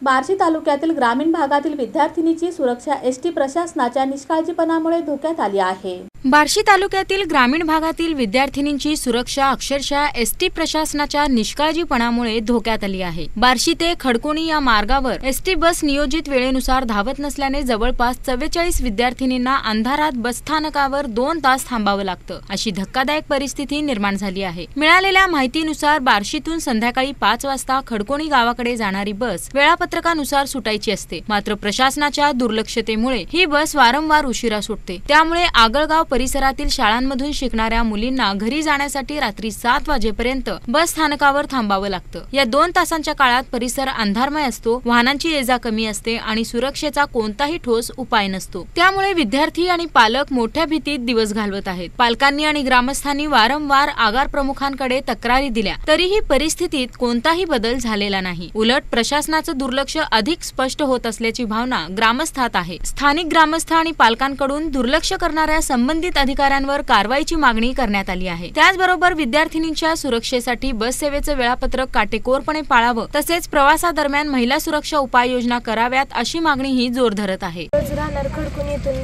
बार्शी तालुक्यातील ग्रामीण भागातील विद्यार्थिनीची सुरक्षा एसटी प्रशासनाच्या निष्काळजीपणामुळे धोक्यात आली आहे। बार्शी तालुक्यातील ग्रामीण भागातील विद्यार्थिनींची सुरक्षा अक्षरशः एसटी प्रशासनाच्या निष्काळजीपणामुळे धोक्यात आली आहे। बार्शी ते खडकोणी या मार्गावर एसटी बस नियोजित वेळेनुसार धावत नसल्याने जवळपास 44 विद्यार्थिनींना अंधारात बस स्थानकावर 2 तास थांबावं लागतं, अशी धक्कादायक परिस्थिती निर्माण झाली आहे। मिळालेल्या माहितीनुसार बार्शीतून संध्याकाळी 5 वाजता खडकोणी गावाकडे जाणारी बस वेळापत्रकानुसार सुटायची असते, मात्र प्रशासनाच्या दुर्लक्षतेमुळे ही बस वारंवार उशिरा सुटते। त्यामुळे आगळगाव परिसरातील शाळांमधून शिकणाऱ्या मुलींना घरी जाण्यासाठी रात्री 7 वाजेपर्यंत बस स्थानकावर थांबावं लागतं। या 2 तासांच्या काळात परिसर अंधारमय असतो, वाहनांची ये-जा कमी असते आणि सुरक्षेचा कोणताही ठोस उपाय नसतो। त्यामुळे विद्यार्थी आणि पालक मोठ्या भीतीत दिवस घालवत आहेत। पालकांनी आणि ग्रामस्थांनी वारंवार आगार प्रमुखांकडे तक्रारी दिल्या, तरीही परिस्थितीत कोणताही बदल झालेला नाही। उलट प्रशासनाचं दुर्लक्ष अधिक स्पष्ट होत असल्याची भावना ग्रामस्थात आहे। स्थानिक ग्रामस्थ आणि पालकांकडून दुर्लक्ष करणाऱ्या संबंधित अधिकाऱ्यांवर कारवाईची मागणी करण्यात आली आहे। त्याचबरोबर विद्यार्थिनींच्या सुरक्षेसाठी बस सेवेचं वेळापत्रक काटेकोरपणे पाळावं, तसेच प्रवासादरम्यान महिला सुरक्षा उपाययोजना कराव्यात, अशी मागणीही जोर धरत आहे। रोज राहणार खडकोणी येथून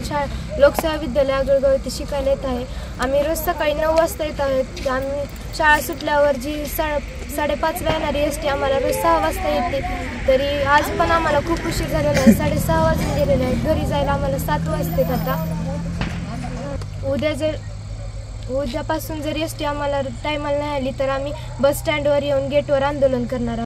लोकसेवा विद्यालय आगळगाव येथे शिकायला येत आहे। आम्ही रोज सकाळी 9 वाजता येत आहोत। आम्ही शाळा सुटल्यावर जी 5:30 ला येणारी एसटी आम्हाला रोज 6 वाजता येते, तरी आज पण आम्हाला खूप उशीर झालेला आहे। 6:30 वाजून गेलेले आहेत। घरी जायला आम्हाला 7 वाजते। आता उद्यापासून जर एसटी आम्हाला टायमाला नाही आली तर आम्ही बस स्टँडवर येऊन गेटवर आंदोलन करणार आहोत।